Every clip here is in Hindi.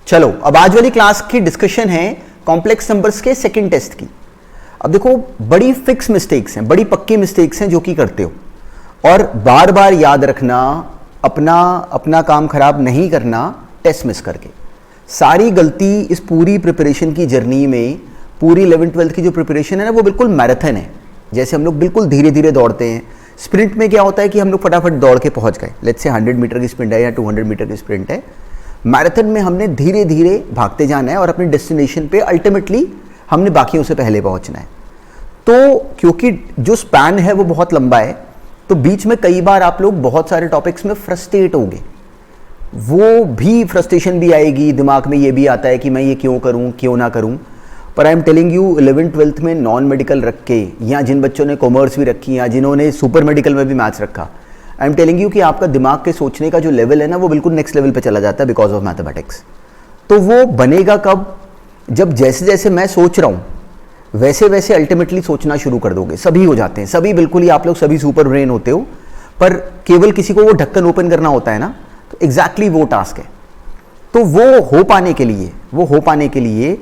चलो अब आज वाली क्लास की डिस्कशन है कॉम्प्लेक्स नंबर्स के सेकंड टेस्ट की। अब देखो बड़ी फिक्स मिस्टेक्स हैं, बड़ी पक्की मिस्टेक्स हैं जो कि करते हो, और बार बार याद रखना, अपना काम खराब नहीं करना टेस्ट मिस करके। सारी गलती इस पूरी प्रिपरेशन की जर्नी में, पूरी 11th-12th की जो प्रिपरेशन है ना, वो बिल्कुल मैराथन है। जैसे हम लोग बिल्कुल धीरे धीरे दौड़ते हैं। स्प्रिंट में क्या होता है कि हम लोग फटाफट दौड़ के पहुंच गए, लेट्स से 100 मीटर की स्प्रिंट है या 200 मीटर की स्प्रिंट है। मैराथन में हमने धीरे धीरे भागते जाना है और अपने डेस्टिनेशन पे अल्टीमेटली हमने बाकियों से पहले पहुंचना है। तो क्योंकि जो स्पैन है वो बहुत लंबा है, तो बीच में कई बार आप लोग बहुत सारे टॉपिक्स में फ्रस्ट्रेट होगे, वो भी फ्रस्ट्रेशन भी आएगी, दिमाग में ये भी आता है कि मैं ये क्यों करूं, क्यों ना करूं। पर I am telling you, 11th-12th में नॉन मेडिकल रख के, या जिन बच्चों ने कॉमर्स भी रखी, या जिन्होंने सुपर मेडिकल में भी मैथ्स रखा, आई एम टेलिंग यू कि आपका दिमाग के सोचने का जो लेवल है ना, वो बिल्कुल नेक्स्ट लेवल पे चला जाता है बिकॉज ऑफ मैथमेटिक्स। तो वो बनेगा कब? जब जैसे जैसे मैं सोच रहा हूँ वैसे वैसे अल्टीमेटली सोचना शुरू कर दोगे। सभी हो जाते हैं, सभी, बिल्कुल ही आप लोग सभी सुपर ब्रेन होते हो, पर केवल किसी को वो ढक्कन ओपन करना होता है ना, तो एग्जैक्टली वो टास्क है। तो वो हो पाने के लिए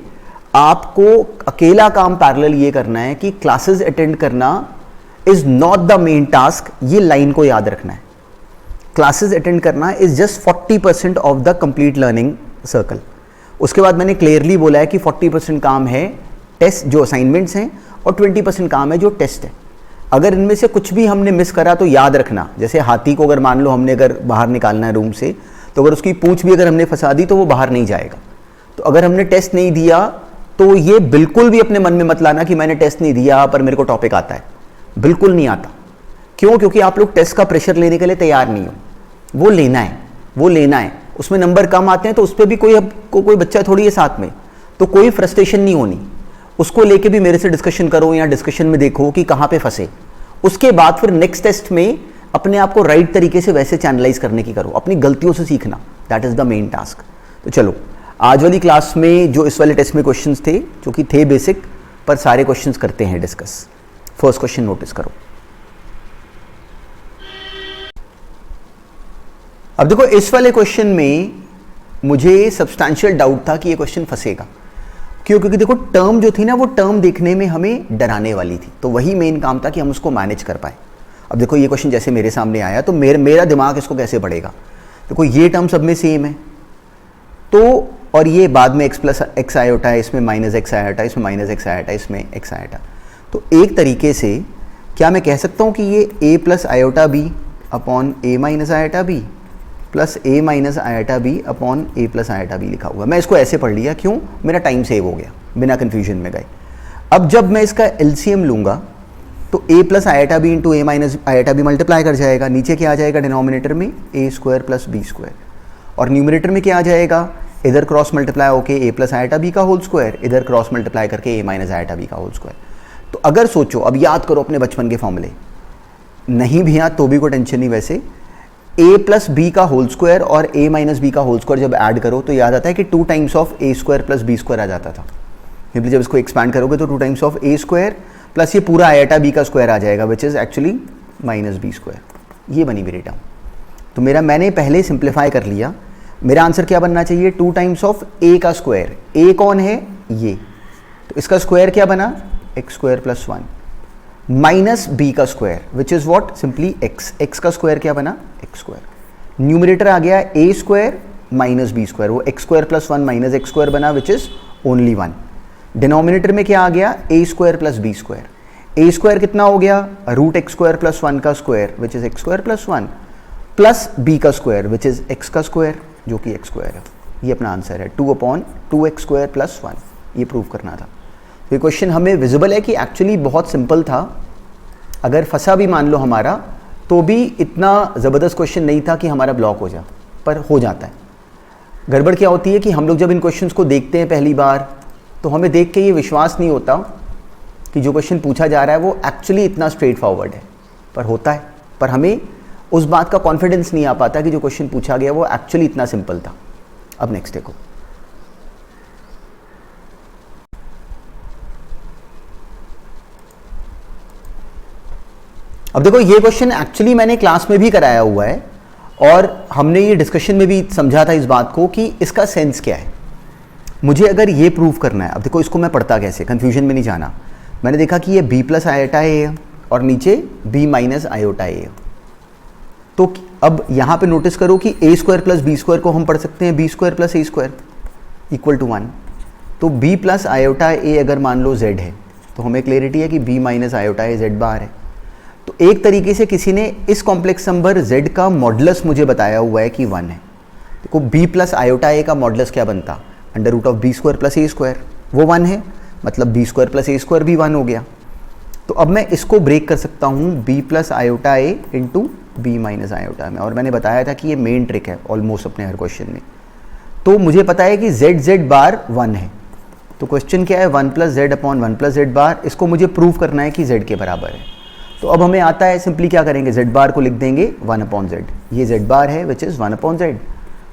आपको अकेला काम पैरेलल ये करना है कि क्लासेस अटेंड करना is not the main task. ये लाइन को याद रखना है। क्लासेस अटेंड करना is just 40% of the complete learning circle. उसके बाद मैंने क्लियरली बोला है कि 40% काम है टेस्ट, जो असाइनमेंट्स हैं, और 20% काम है जो टेस्ट है। अगर इनमें से कुछ भी हमने मिस करा तो याद रखना, जैसे हाथी को अगर मान लो हमने अगर बाहर निकालना है रूम से, तो अगर उसकी पूंछ भी अगर हमने फंसा दी तो वो बाहर नहीं जाएगा। तो अगर हमने टेस्ट नहीं दिया तो ये बिल्कुल भी अपने मन में मत लाना कि मैंने टेस्ट नहीं दिया पर मेरे को टॉपिक आता है। बिल्कुल नहीं आता। क्यों? क्योंकि आप लोग टेस्ट का प्रेशर लेने के लिए तैयार नहीं हो। वो लेना है। उसमें नंबर कम आते हैं तो उस पर भी कोई बच्चा थोड़ी है साथ में, तो कोई फ्रस्ट्रेशन नहीं होनी। उसको लेके भी मेरे से डिस्कशन करो, या डिस्कशन में देखो कि कहाँ पे फंसे। उसके बाद फिर नेक्स्ट टेस्ट में अपने आप को राइट तरीके से वैसे चैनलाइज करने की करो, अपनी गलतियों से सीखना। That is the main task. तो चलो आज वाली क्लास में जो इस वाले टेस्ट में क्वेश्चंस थे, जो कि थे बेसिक, पर सारे क्वेश्चंस करते हैं डिस्कस। फर्स्ट क्वेश्चन नोटिस करो। अब देखो इस वाले क्वेश्चन में मुझे सब्सटैंशियल डाउट था कि ये क्वेश्चन फंसेगा। क्यों? क्योंकि देखो टर्म जो थी ना, वो टर्म देखने में हमें डराने वाली थी, तो वही मेन काम था कि हम उसको मैनेज कर पाए। अब देखो ये क्वेश्चन जैसे मेरे सामने आया तो मेरा दिमाग इसको कैसे पढ़ेगा। देखो ये टर्म सब में सेम है, तो और ये बाद में x प्लस एक्स आयोटा है, इसमें माइनस एक्स आयोटा, इसमें माइनस एक्स आयोटा, इसमें एक्स आयोटा। तो एक तरीके से क्या मैं कह सकता हूँ कि ये a plus iota b upon a minus iota b plus a minus iota b upon a plus iota b लिखा हुआ। मैं इसको ऐसे पढ़ लिया, क्यों? मेरा टाइम सेव हो गया, बिना कन्फ्यूजन में गए। अब जब मैं इसका एलसीएम लूँगा तो a plus iota b into a minus iota b multiply कर जाएगा। नीचे क्या आ जाएगा डिनोमिनेटर में? a square plus B square. और न्यूमिनेटर में क्या आ जाएगा? इधर क्रॉस मल्टीप्लाई होके a प्लस आयोटा बी का होल स्क्वायर, इधर क्रॉस मल्टीप्लाई करके a माइनस आयोटा बी का होल स्क्वायर। तो अगर सोचो, अब याद करो अपने बचपन के फॉर्मूले, नहीं भी याद तो भी कोई टेंशन नहीं। वैसे a प्लस बी का होल स्क्वायर और a माइनस बी का होल स्क्वायर जब ऐड करो तो याद आता है कि 2 times of a square plus B square आ जाता था। सिंपली जब इसको एक्सपैंड करोगे तो 2 times of a square plus ये पूरा आयोटा b का स्क्वायर आ जाएगा, which is actually minus B square. ये बनी मेरी टर्म। तो मैंने पहले सिंप्लीफाई कर लिया। मेरा आंसर क्या बनना चाहिए? 2 टाइम्स ऑफ a का स्क्वायर। a कौन है? ये। तो इसका स्क्वायर क्या बना? X square plus 1 minus B का square, which is what? Simply X. X का स्क्वायर क्या बना? X square. न्यूमरेटर आ गया a square minus B square, वो X square plus 1 minus X square बना, विच इज ओनली 1। डिनोमिनेटर में क्या आ गया? a square plus B square. a square कितना हो गया? रूट एक्स स्क्वायर प्लस 1 का square, which is x square plus 1 plus b का स्क्वायर, विच इज एक्स का स्क्वायर, जो कि एक्स स्क्वायर है। ये अपना आंसर है 2 अपॉन 2x स्क्वायर प्लस 1। ये प्रूव करना था। तो ये क्वेश्चन हमें विजिबल है कि एक्चुअली बहुत सिंपल था। अगर फंसा भी मान लो हमारा, तो भी इतना ज़बरदस्त क्वेश्चन नहीं था कि हमारा ब्लॉक हो जाए, पर हो जाता है। गड़बड़ क्या होती है कि हम लोग जब इन क्वेश्चंस को देखते हैं पहली बार, तो हमें देख के ये विश्वास नहीं होता कि जो क्वेश्चन पूछा जा रहा है वो एक्चुअली इतना स्ट्रेट फॉरवर्ड है, पर होता है। पर हमें उस बात का कॉन्फिडेंस नहीं आ पाता कि जो क्वेश्चन पूछा गया वो एक्चुअली इतना सिंपल था। अब नेक्स्ट देखो। अब देखो ये क्वेश्चन एक्चुअली मैंने क्लास में भी कराया हुआ है, और हमने ये डिस्कशन में भी समझा था इस बात को कि इसका सेंस क्या है। मुझे अगर ये प्रूव करना है, अब देखो इसको मैं पढ़ता कैसे, कन्फ्यूजन में नहीं जाना। मैंने देखा कि ये b प्लस आयोटा ए है और नीचे b माइनस आयोटा ए है। तो अब यहाँ पे नोटिस करो कि a square plus B square को हम पढ़ सकते हैं b square plus a square equal to 1। तो b प्लस आयोटा ए अगर मान लो z है तो हमें क्लियरिटी है कि b माइनस आयोटा ए z बार है। तो एक तरीके से किसी ने इस कॉम्प्लेक्स नंबर z का मॉडुलस मुझे बताया हुआ है कि 1 है। देखो b प्लस आयोटा ए का मॉडुलस क्या बनता, under root of b square plus a square, वो 1 है, मतलब b square plus a square भी 1 हो गया। तो अब मैं इसको ब्रेक कर सकता हूँ b प्लस आयोटा ए इंटू बी माइनस आयोटा में, और मैंने बताया था कि ये मेन ट्रिक है ऑलमोस्ट अपने हर क्वेश्चन में। तो मुझे पता है कि z बार 1 है, तो क्वेश्चन क्या है 1 plus Z upon 1 plus Z bar, इसको मुझे प्रूव करना है कि z के बराबर है। तो अब हमें आता है, सिंपली क्या करेंगे, z बार को लिख देंगे 1 अपॉन जेड, ये z बार है विच इज़ 1 अपॉन जेड।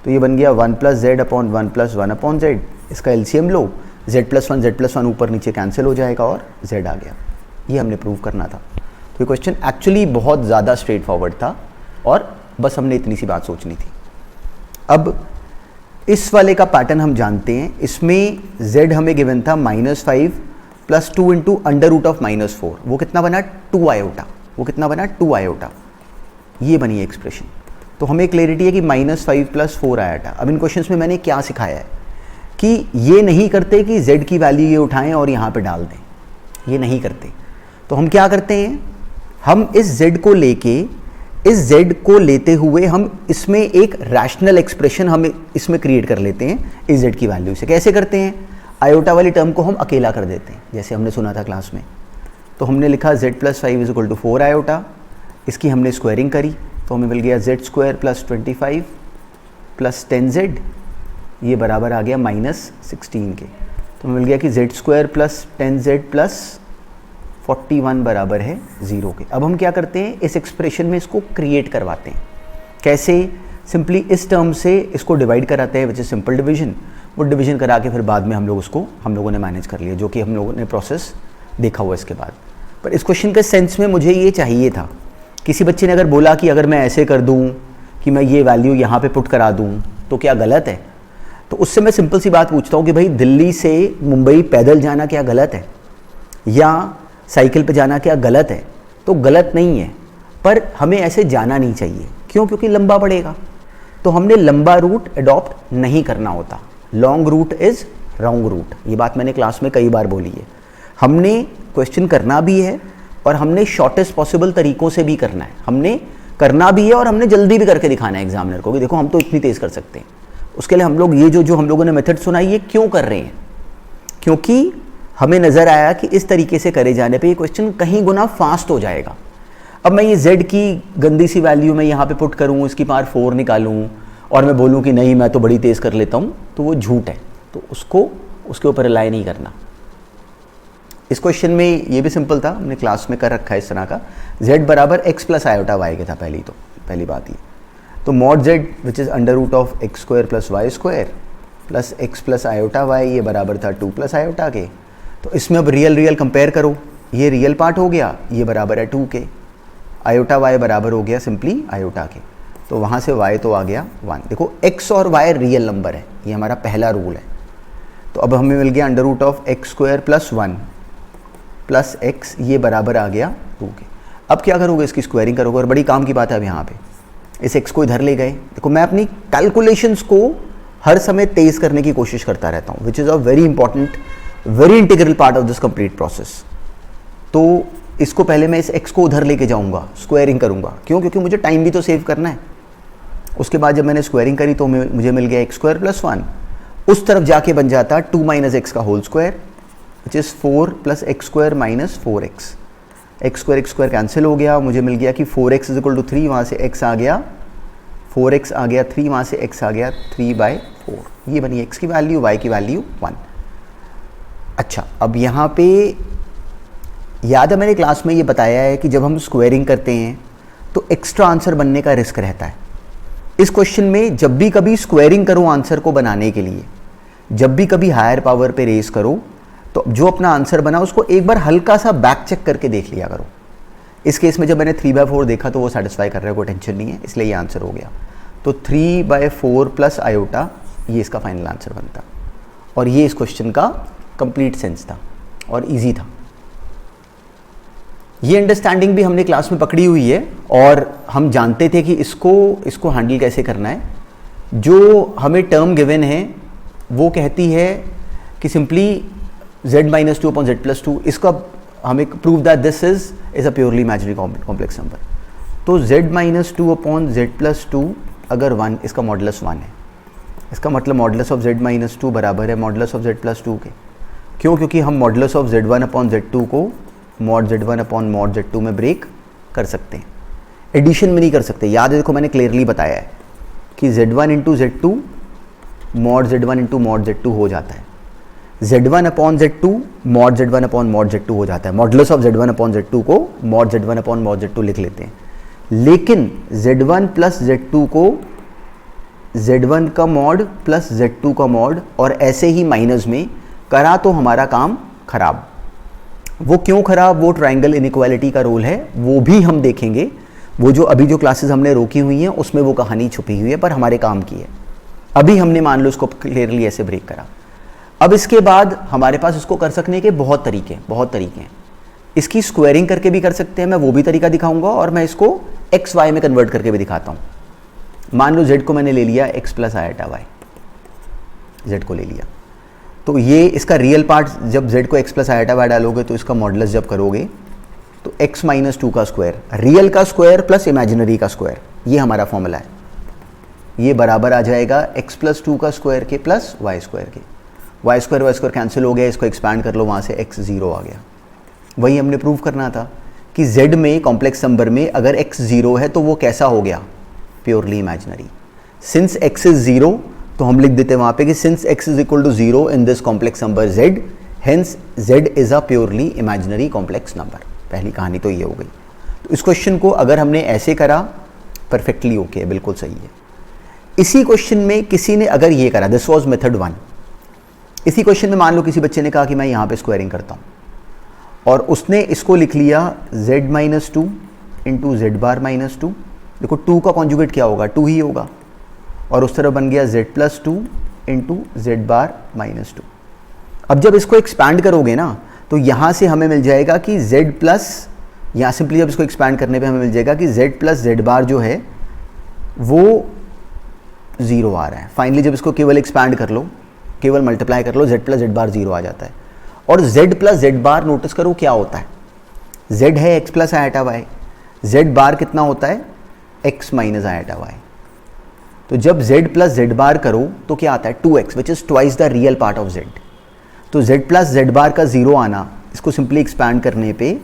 तो ये बन गया 1 plus Z upon 1 plus 1 upon Z, इसका एलसीएम लो, z प्लस 1 ऊपर नीचे कैंसिल हो जाएगा और z आ गया। ये हमने प्रूव करना था। तो ये क्वेश्चन एक्चुअली बहुत ज़्यादा स्ट्रेट फॉरवर्ड था और बस हमने इतनी सी बात सोचनी थी। अब इस वाले का पैटर्न हम जानते हैं, इसमें z हमें गिवन था -5 plus 2 into under root of -4, वो कितना बना 2 आयोटा, वो कितना बना 2 आयोटा, ये बनी एक्सप्रेशन। तो हमें क्लैरिटी है कि -5 प्लस 4 आयोटा। अब इन क्वेश्चंस में मैंने क्या सिखाया है कि ये नहीं करते कि z की वैल्यू ये उठाएं और यहाँ पे डाल दें, ये नहीं करते। तो हम क्या करते हैं, हम इस z को लेके, इस z को लेते हुए हम इसमें एक रैशनल एक्सप्रेशन हम इसमें क्रिएट कर लेते हैं इस z की वैल्यू से। कैसे करते हैं, आयोटा वाली टर्म को हम अकेला कर देते हैं, जैसे हमने सुना था क्लास में। तो हमने लिखा z plus 5 is equal to 4 iota, इसकी हमने स्क्वायरिंग करी तो हमें मिल गया z square plus 25 plus 10z, ये बराबर आ गया -16 के। तो मिल गया कि z square plus 10z plus 41 बराबर है 0 के। अब हम क्या करते हैं, इस एक्सप्रेशन में इसको क्रिएट करवाते हैं। कैसे, सिंपली इस टर्म से इसको डिवाइड कराते हैं विच इज सिंपल डिवीजन। वो डिवीजन करा के फिर बाद में हम लोगों ने मैनेज कर लिया, जो कि हम लोगों ने प्रोसेस देखा हुआ इसके बाद। पर इस क्वेश्चन के सेंस में मुझे ये चाहिए था, किसी बच्चे ने अगर बोला कि अगर मैं ऐसे कर दूँ कि मैं ये वैल्यू यहाँ पे पुट करा दूँ तो क्या गलत है, तो उससे मैं सिंपल सी बात पूछता हूँ कि भाई दिल्ली से मुंबई पैदल जाना क्या गलत है, या साइकिल पे जाना क्या गलत है? तो गलत नहीं है, पर हमें ऐसे जाना नहीं चाहिए। क्यों? क्योंकि लंबा पड़ेगा। तो हमने लंबा रूट अडॉप्ट नहीं करना होता, long route is wrong route. ये बात मैंने क्लास में कई बार बोली है। हमने क्वेश्चन करना भी है और हमने शॉर्टेस्ट पॉसिबल तरीकों से भी करना है, हमने करना भी है और हमने जल्दी भी करके दिखाना है एग्जामिनर को कि देखो हम तो इतनी तेज़ कर सकते हैं। उसके लिए हम लोग ये जो हम लोगों ने मेथड सुनाई ये क्यों कर रहे हैं, क्योंकि हमें नज़र आया कि इस तरीके से करे जाने पे ये क्वेश्चन कहीं गुना फास्ट हो जाएगा। अब मैं ये z की गंदी सी वैल्यू मैं यहाँ पे पुट करूँ, इसकी पावर 4 निकालूँ और मैं बोलूँ कि नहीं मैं तो बड़ी तेज़ कर लेता हूँ, तो वो झूठ है। तो उसको उसके ऊपर रिलाई नहीं करना। इस क्वेश्चन में ये भी सिंपल था, हमने क्लास में कर रखा है इस तरह का, z बराबर x प्लस आयोटा y के था पहली बात ये। तो mod z which is under root of x square plus Y square plus x plus iota y, ये बराबर था 2 प्लस आयोटा के। तो इसमें अब रियल कंपेयर करो, ये रियल पार्ट हो गया, ये बराबर है 2 के, आयोटा y बराबर हो गया सिंपली आयोटा के। तो वहाँ से y तो आ गया 1। देखो x और y रियल नंबर है, ये हमारा पहला रूल है। तो अब हमें मिल गया under root of x square plus 1 plus x, ये बराबर आ गया 2 के। अब क्या करोगे, इसकी स्क्वायरिंग करोगे और बड़ी काम की बात है अब यहाँ पे इस x को इधर ले गए। देखो मैं अपनी कैलकुलेशंस को हर समय तेज़ करने की कोशिश करता रहता हूँ, which is a very important very integral part of this complete process. तो इसको पहले मैं इस x को उधर लेके जाऊंगा, स्क्वायरिंग करूंगा। क्यों? क्योंकि मुझे टाइम भी तो सेव करना है। उसके बाद जब मैंने स्क्वायरिंग करी तो मुझे मिल गया एक्स स्क्वायर प्लस 1, उस तरफ जाके बन जाता 2 माइनस एक्स का whole square which is 4 plus x square minus 4x। X square cancel हो गया, मुझे मिल गया कि 4x इज इक्वल टू 3, वहाँ से x आ गया 4x आ गया 3, वहाँ से x आ गया 3/4। ये बनी x की वैल्यू, y की वैल्यू 1। अच्छा, अब यहाँ पे याद है मैंने क्लास में ये बताया है कि जब हम स्क्वायरिंग करते हैं तो एक्स्ट्रा आंसर बनने का रिस्क रहता है। इस क्वेश्चन में जब भी कभी स्क्वायरिंग करो आंसर को बनाने के लिए, जब भी कभी हायर पावर पे रेस करो, तो जो अपना आंसर बना उसको एक बार हल्का सा बैक चेक करके देख लिया करो। इस केस में जब मैंने 3/4 देखा तो वो सेटिस्फाई कर रहा है, कोई टेंशन नहीं है, इसलिए ये आंसर हो गया। तो 3/4 प्लस आयोटा, ये इसका फाइनल आंसर बनता। और ये इस क्वेश्चन का कंप्लीट सेंस था और इजी था। ये अंडरस्टैंडिंग भी हमने क्लास में पकड़ी हुई है और हम जानते थे कि इसको हैंडल कैसे करना है। जो हमें टर्म गिवन है वो कहती है कि सिंपली z-2 अपॉन z+2, इसका हमें prove that this is a purely imaginary complex number. तो z-2 अपॉन z+2 अगर 1, इसका मॉडुलस 1 है, इसका मतलब मॉडुलस ऑफ z-2 बराबर है मॉडुलस ऑफ z+2 के। क्यों? क्योंकि हम modulus of z1 upon z2 को mod z1 upon mod z2 में ब्रेक कर सकते हैं, एडिशन में नहीं कर सकते। याद है, देखो मैंने क्लियरली बताया है कि z1 into z2 mod z1 into mod z2 हो जाता है, z1 upon z2 mod z1 upon mod z2 हो जाता है। Modulus of z1 upon z2 को mod z1 upon mod z2 लिख लेते हैं, लेकिन z1 प्लस z2 को z1 का मॉड प्लस z2 का मॉड और ऐसे ही माइनस में करा तो हमारा काम खराब। वो क्यों खराब? वो ट्रायंगल इनइक्वालिटी का रोल है, वो भी हम देखेंगे। वो जो अभी जो क्लासेस हमने रोकी हुई हैं उसमें वो कहानी छुपी हुई है, पर हमारे काम की है। अभी हमने मान लो उसको क्लियरली ऐसे ब्रेक करा। अब इसके बाद हमारे पास इसको कर सकने के बहुत तरीके हैं। इसकी स्क्वायरिंग करके भी कर सकते हैं, मैं वो भी तरीका दिखाऊंगा, और मैं इसको एक्स वाई में कन्वर्ट करके भी दिखाता हूँ। मान लो z को मैंने ले लिया x plus iota y, z को ले लिया, तो ये इसका रियल पार्ट जब z को x प्लस आयटा वाई डालोगे तो इसका मॉडुलस जब करोगे तो x माइनस 2 का स्क्वायर, रियल का स्क्वायर प्लस इमेजिनरी का स्क्वायर, ये हमारा फॉर्मूला है। ये बराबर आ जाएगा x प्लस 2 का स्क्वायर के प्लस वाई स्क्वायर के। वाई स्क्वायर कैंसिल हो गया, इसको एक्सपैंड कर लो, वहाँ से x 0 आ गया। वही हमने प्रूव करना था कि z में कॉम्प्लेक्स नंबर में अगर x 0 है तो वो कैसा हो गया? Purely imaginary. Since x is 0 तो हम लिख देते हैं वहाँ पे कि since x is equal to 0 in this complex number z, hence z is a purely imaginary complex number. पहली कहानी तो ये हो गई। तो इस क्वेश्चन को अगर हमने ऐसे करा परफेक्टली ओके है, बिल्कुल सही है। इसी क्वेश्चन में किसी ने अगर ये करा, दिस वाज मेथड 1, इसी क्वेश्चन में मान लो किसी बच्चे ने कहा कि मैं यहाँ पे स्क्वायरिंग करता हूँ और उसने इसको लिख लिया z माइनस 2 इंटू जेड बार माइनस 2। देखो 2 का कॉन्जुगेट क्या होगा? 2 ही होगा, और उस तरह बन गया z प्लस 2 इंटू जेड बार माइनस 2। अब जब इसको एक्सपैंड करोगे ना तो यहाँ से हमें मिल जाएगा कि z प्लस, यहाँ सिंपली जब इसको एक्सपैंड करने पे हमें मिल जाएगा कि z प्लस जेड बार जो है वो 0 आ रहा है। फाइनली जब इसको केवल एक्सपैंड कर लो, केवल मल्टीप्लाई कर लो, z प्लस जेड बार 0 आ जाता है। और z plus Z bar notice करो क्या होता है, z है x plus iota y, z bar कितना होता है? x minus iota y. तो जब z प्लस जेड बार करो तो क्या आता है? 2x, which is twice the real part of z। तो z प्लस जेड बार का 0 आना, इसको सिंपली एक्सपैंड करने पे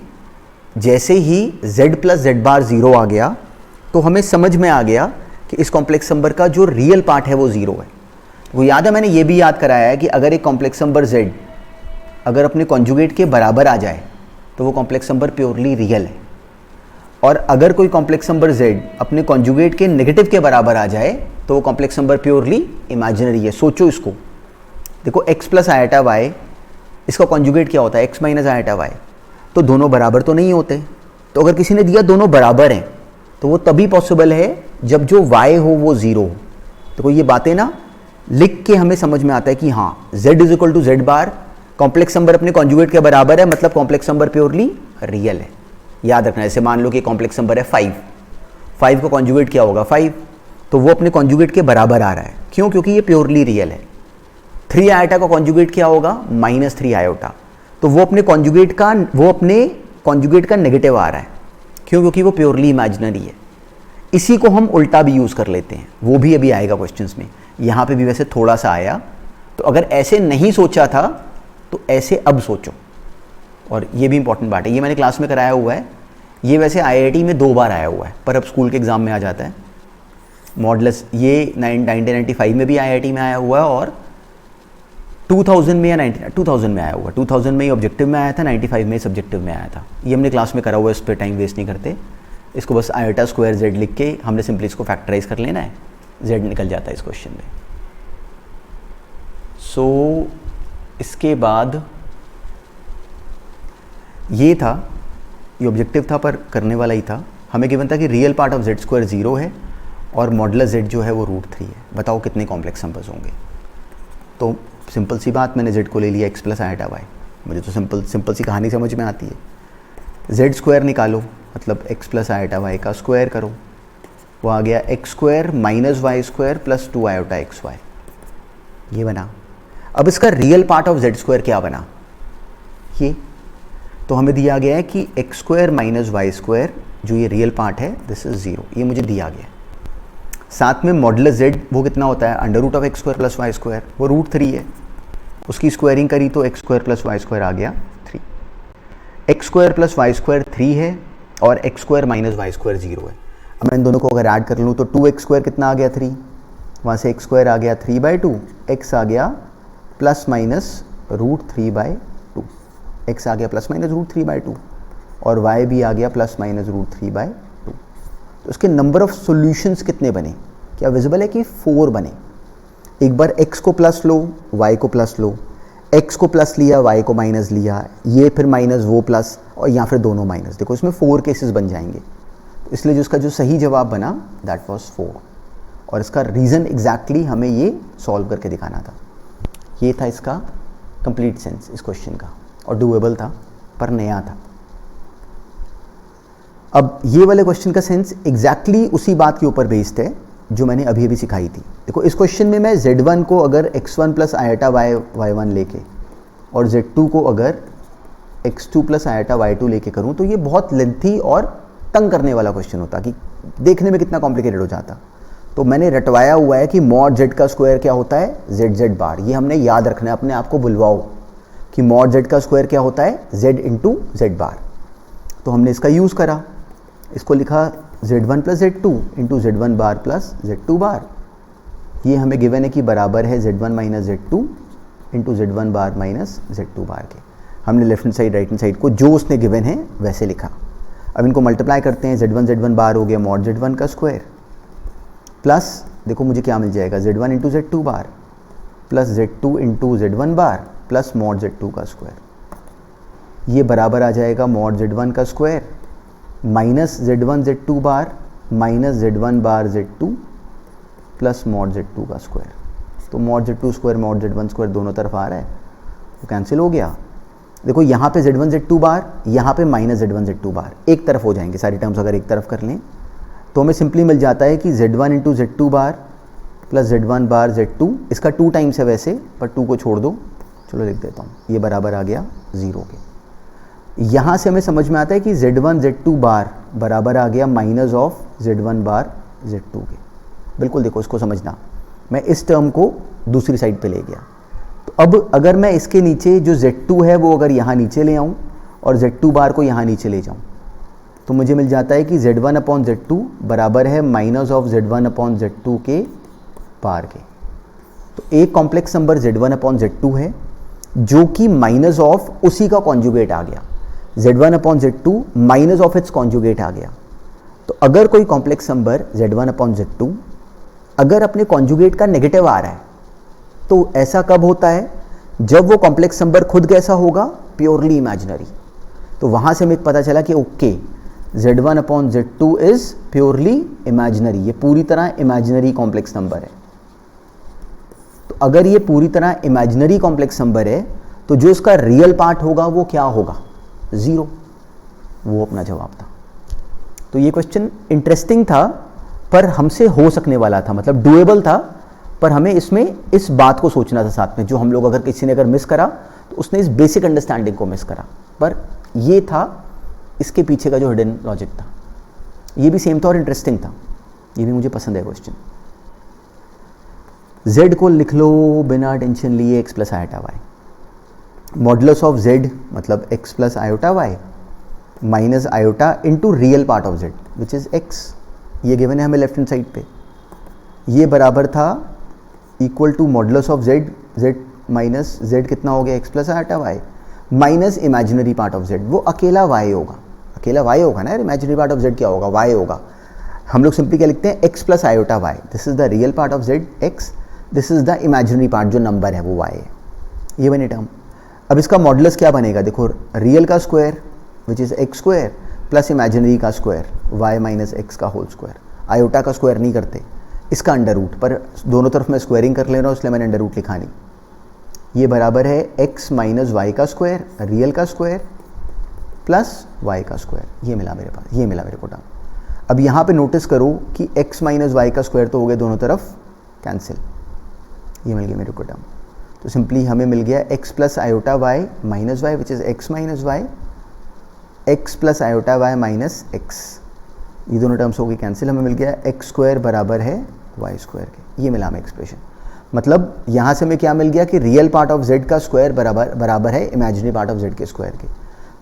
जैसे ही z प्लस जेड बार 0 आ गया तो हमें समझ में आ गया कि इस कॉम्प्लेक्स नंबर का जो रियल पार्ट है वो 0 है। वो याद है, मैंने ये भी याद कराया है कि अगर एक कॉम्प्लेक्स नंबर z अगर अपने कॉन्जुगेट के बराबर आ जाए तो वो कॉम्प्लेक्स नंबर प्योरली रियल है, और अगर कोई कॉम्प्लेक्स नंबर z अपने कॉन्जुगेट के नेगेटिव के बराबर आ जाए तो वो कॉम्प्लेक्स नंबर प्योरली इमेजिनरी है। सोचो इसको, देखो x प्लस आयटा वाई, इसका कॉन्जुगेट क्या होता है? x minus iota y. तो दोनों बराबर तो नहीं होते, तो अगर किसी ने दिया दोनों बराबर हैं तो वो तभी पॉसिबल है जब जो y हो वो 0 हो। तो ये बातें ना लिख के हमें समझ में आता है कि हाँ z is equal to z bar, complex number अपने कॉन्जुगेट के बराबर है, मतलब कॉम्प्लेक्स नंबर प्योरली रियल है। याद रखना, ऐसे मान लो कि कॉम्प्लेक्स नंबर है 5 का कॉन्जुगेट क्या होगा? 5, तो वो अपने कॉन्जुगेट के बराबर आ रहा है। क्यों? क्योंकि ये प्योरली रियल है। 3 आयोटा का कॉन्जुगेट क्या होगा? -3 आयोटा, तो वो अपने कॉन्जुगेट का नेगेटिव आ रहा है। क्यों? क्योंकि वो प्योरली इमेजिनरी है। इसी को हम उल्टा भी यूज़ कर लेते हैं, वो भी अभी आएगा क्वेश्चंस में। यहाँ पे भी वैसे थोड़ा सा आया, तो अगर ऐसे नहीं सोचा था तो ऐसे अब सोचो। और ये भी इंपॉर्टेंट बात है, ये मैंने क्लास में कराया हुआ है। ये वैसे आईआईटी में 2 बार आया हुआ है, पर अब स्कूल के एग्ज़ाम में आ जाता है मॉडुलस। ये 1995 में भी आईआईटी में आया हुआ है, और 2000 में या 2000 में आया हुआ। 2000 में ही ऑब्जेक्टिव में आया था, 95 में सब्जेक्टिव में आया था। ये हमने क्लास में करा हुआ है, इस पर टाइम वेस्ट नहीं करते। इसको बस आयोटा स्क्वायर जेड लिख के हमने सिंपली इसको फैक्टराइज कर लेना है, जेड निकल जाता है इस क्वेश्चन में। सो इसके बाद ये था, ये ऑब्जेक्टिव था पर करने वाला ही था। हमें गिवन था कि real part of Z square 0 है और मॉडुलस जेड जो है वो √3 है। बताओ कितने कॉम्प्लेक्स नंबर्स होंगे? तो सिंपल सी बात, मैंने z को ले लिया x प्लस आयटा वाई। मुझे तो सिंपल सी कहानी समझ में आती है। z स्क्वायर निकालो, मतलब x प्लस आयटा वाई का स्क्वायर करो, वो आ गया x square minus Y square plus 2 iota x y, ये बना। अब इसका real part of z square क्या बना, ये तो हमें दिया गया है कि x square minus Y square, जो ये रियल पार्ट है, दिस इज 0, ये मुझे दिया गया। साथ में मॉडुलस z वो कितना होता है, under root of x square plus Y square, वो √3 है, उसकी स्क्वायरिंग करी तो X square plus Y square आ गया 3। X square plus Y square 3 है और X square minus Y square 0 है। अब मैं इन दोनों को अगर ऐड कर लूँ तो 2x स्क्वायर कितना आ गया 3, वहाँ से x स्क्वायर आ गया 3/2, x आ गया प्लस माइनस √3/2, x आ गया प्लस माइनस √3/2 और y भी आ गया प्लस माइनस √3/2। तो उसके नंबर ऑफ सॉल्यूशंस कितने बने, क्या विजिबल है कि 4 बने। एक बार x को प्लस लो, y को प्लस लो, x को प्लस लिया, y को माइनस लिया, ये फिर माइनस वो प्लस, और यहाँ फिर दोनों माइनस। देखो इसमें 4 केसेस बन जाएंगे, तो इसलिए जो इसका जो सही जवाब बना दैट वाज 4, और इसका रीज़न एग्जैक्टली हमें ये सॉल्व करके दिखाना था। ये था इसका कंप्लीट सेंस इस क्वेश्चन का, और डूएबल था पर नया था। अब ये वाले क्वेश्चन का सेंस एग्जैक्टली उसी बात के ऊपर बेस्ड है जो मैंने अभी अभी सिखाई थी। देखो इस क्वेश्चन में मैं z1 को अगर x1 प्लस आयटा y1 लेके और z2 को अगर x2 प्लस आयटा y2 लेके करूँ तो ये बहुत लेंथी और तंग करने वाला क्वेश्चन होता, कि देखने में कितना कॉम्प्लिकेटेड हो जाता। तो मैंने रटवाया हुआ है कि मॉड z का स्क्वायर क्या होता है, z बार। ये हमने याद रखना है, अपने आप को बुलवाओ कि मॉड z का स्क्वायर क्या होता है, z इंटू z बार। तो हमने इसका यूज़ करा, इसको लिखा z1 plus z2 into z1 बार प्लस z2 बार। ये हमें गिवन है कि बराबर है z1 minus z2 into z1 बार माइनस z2 बार के। हमने left hand side right hand side को जो उसने गिवन है वैसे लिखा। अब इनको मल्टीप्लाई करते हैं, z1 बार हो गया मॉड z1 का स्क्वायर, प्लस देखो मुझे क्या मिल जाएगा, z1 इंटू z2 बार प्लस z2 इंटू z1 बार प्लस मॉड z2 का स्क्वायर। ये बराबर आ जाएगा मॉड z1 का स्क्वायर माइनस z1 z2 बार माइनस z1 बार z2 प्लस मॉड z2 का स्क्वायर। तो mod z2 square mod z1 square दोनों तरफ आ रहा है, तो कैंसिल हो गया। देखो यहाँ पे z1 z2 बार, यहाँ पे माइनस z1 z2 बार एक तरफ हो जाएंगे, सारी टर्म्स अगर एक तरफ कर लें तो हमें सिंपली मिल जाता है कि z1 इंटू z2 बार प्लस z1 बार z2, इसका 2 टाइम्स है वैसे पर 2 को छोड़ दो, चलो लिख देता हूँ, ये बराबर आ गया 0 के। यहाँ से हमें समझ में आता है कि z1 z2 बार बराबर आ गया minus of z1 bar z2 के। बिल्कुल देखो इसको समझना, मैं इस टर्म को दूसरी साइड पे ले गया। तो अब अगर मैं इसके नीचे जो z2 है वो अगर यहाँ नीचे ले आऊँ और z2 बार को यहाँ नीचे ले जाऊँ तो मुझे मिल जाता है कि z1 अपॉन z2 बराबर है minus of z1 upon z2 के बार के। तो एक complex number z1 upon z2 है जो कि माइनस ऑफ उसी का कॉन्जुगेट आ गया, z1 upon z2 minus of its conjugate आ गया। तो अगर कोई complex number z1 upon z2 अगर अपने कॉन्जुगेट का नेगेटिव आ रहा है तो ऐसा कब होता है, जब वो कॉम्प्लेक्स नंबर खुद कैसा होगा, प्योरली इमेजिनरी। तो वहां से हमें पता चला कि okay z1 upon z2 is purely imaginary, ये पूरी तरह इमेजिनरी कॉम्प्लेक्स नंबर है। तो अगर ये पूरी तरह इमेजिनरी कॉम्प्लेक्स नंबर है तो जो इसका रियल पार्ट होगा वो क्या होगा, 0। वो अपना जवाब था। तो ये क्वेश्चन इंटरेस्टिंग था पर हमसे हो सकने वाला था, मतलब डूएबल था, पर हमें इसमें इस बात को सोचना था साथ में, जो हम लोग अगर किसी ने अगर मिस करा तो उसने इस बेसिक अंडरस्टैंडिंग को मिस करा। पर ये था इसके पीछे का जो हिडन लॉजिक था, ये भी सेम था और इंटरेस्टिंग था, ये भी मुझे पसंद है क्वेश्चन। z को लिख लो बिना टेंशन लिए x plus iota y, modulus of z मतलब x plus iota y minus iota into real part of z which is x। ये गिवन है हमें लेफ्ट हैंड साइड पे, ये बराबर था equal to modulus of z minus z कितना हो गया, x plus iota y minus imaginary part of z, वो अकेला y होगा, अकेला y होगा ना यार, इमेजिनरी पार्ट ऑफ z क्या होगा, y होगा। हम लोग सिंपली क्या लिखते हैं, x plus iota y, this is the real part of z x, this is the imaginary part जो नंबर है वो y है, ये बने टर्म। अब इसका मॉडुलस क्या बनेगा, देखो रियल का square which is x square plus imaginary का स्क्वायर y माइनस x का होल स्क्वायर। आयोटा का स्क्वायर नहीं करते, इसका अंडर रूट, पर दोनों तरफ मैं स्क्वायरिंग कर ले रहा हूँ इसलिए मैंने अंडर रूट लिखा नहीं। ये बराबर है x माइनस वाई का स्क्वायर, रियल का स्क्वायर प्लस y का स्क्वायर। ये मिला मेरे पास, ये मिला मेरे को टर्म। अब यहाँ पे नोटिस करो कि x माइनस वाई का स्क्वायर तो हो गया दोनों तरफ कैंसिल, ये मिल गया मेरे को टर्म। तो सिंपली हमें मिल गया x plus iota y minus y which is x minus y, x plus iota y minus x, ये दोनों टर्म्स हो गई कैंसिल। हमें मिल गया x स्क्वायर बराबर है y स्क्वायर के। ये मिला हमें एक्सप्रेशन। मतलब यहाँ से हमें क्या मिल गया कि रियल पार्ट ऑफ z का स्क्वायर बराबर है इमेजिनरी पार्ट ऑफ z के स्क्वायर के।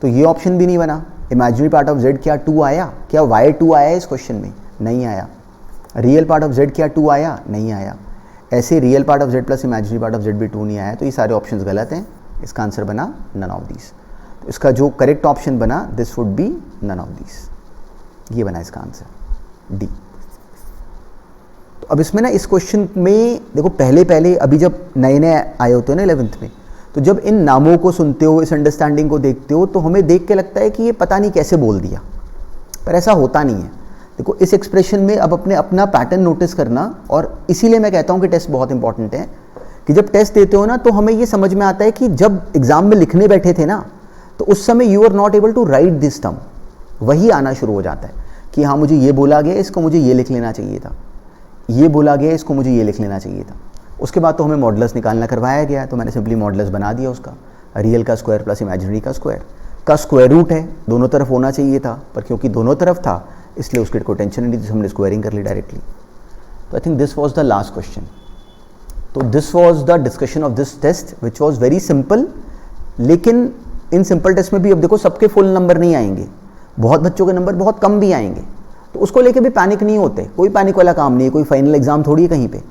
तो ये ऑप्शन भी नहीं बना। इमेजिनरी पार्ट ऑफ z क्या 2 आया? क्या y 2 आया इस क्वेश्चन में? नहीं आया। रियल पार्ट ऑफ z क्या 2 आया? नहीं आया। ऐसे real part of z plus imaginary part of z भी 2 नहीं आया। तो ये सारे ऑप्शंस गलत हैं। इसका आंसर बना नन ऑफ दीज। तो इसका जो करेक्ट ऑप्शन बना this would be none of these. ये बना इसका आंसर डी। तो अब इसमें ना इस क्वेश्चन में देखो पहले अभी जब नए नए आए होते हो ना 11th में, तो जब इन नामों को सुनते हो, इस अंडरस्टैंडिंग को देखते हो तो हमें देख के लगता है कि ये पता नहीं कैसे बोल दिया, पर ऐसा होता नहीं है। देखो इस एक्सप्रेशन में अब अपना पैटर्न नोटिस करना, और इसीलिए मैं कहता हूँ कि टेस्ट बहुत इंपॉर्टेंट है कि जब टेस्ट देते हो ना तो हमें ये समझ में आता है कि जब एग्जाम में लिखने बैठे थे ना तो उस समय you are not able to write this term, वही आना शुरू हो जाता है कि हाँ मुझे ये बोला गया, इसको मुझे ये लिख लेना चाहिए था, ये बोला गया, इसको मुझे ये लिख लेना चाहिए था। उसके बाद तो हमें मॉडुलस निकालना करवाया गया, तो मैंने सिंपली मॉडुलस बना दिया उसका, रियल का स्क्वायर प्लस इमेजिनरी का स्क्वायर रूट है, दोनों तरफ होना चाहिए था, पर क्योंकि दोनों तरफ था इसलिए उसकी कोई टेंशन नहीं थी, हमने स्क्वायरिंग कर ली डायरेक्टली। तो I think this was the last question. तो this was the discussion of this test which was very simple. लेकिन इन सिंपल टेस्ट में भी अब देखो सबके फुल नंबर नहीं आएंगे, बहुत बच्चों के नंबर बहुत कम भी आएंगे, तो उसको लेके भी पैनिक नहीं होते, कोई पैनिक वाला काम नहीं है, कोई फाइनल एग्जाम थोड़ी है कहीं पे।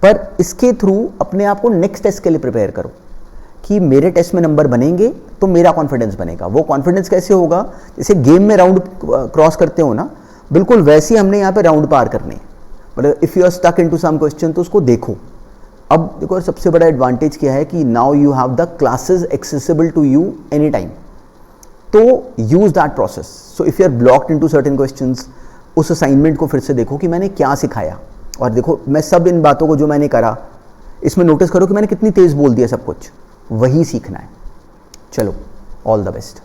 पर इसके थ्रू अपने आप को नेक्स्ट टेस्ट के लिए प्रिपेयर करो कि मेरे टेस्ट में नंबर बनेंगे तो मेरा कॉन्फिडेंस बनेगा। वो कॉन्फिडेंस कैसे होगा? जैसे गेम में राउंड क्रॉस करते हो ना, बिल्कुल वैसे ही हमने यहाँ पे राउंड पार करने। मतलब if you are stuck into some question तो उसको देखो। अब देखो सबसे बड़ा एडवांटेज क्या है कि now you have the classes accessible to you any time, तो use that process. So if you are blocked into certain questions, उस असाइनमेंट को फिर से देखो कि मैंने क्या सिखाया, और देखो मैं सब इन बातों को जो मैंने करा इसमें नोटिस करो कि मैंने कितनी तेज़ बोल दिया, सब कुछ वही सीखना है। चलो, ऑल द बेस्ट।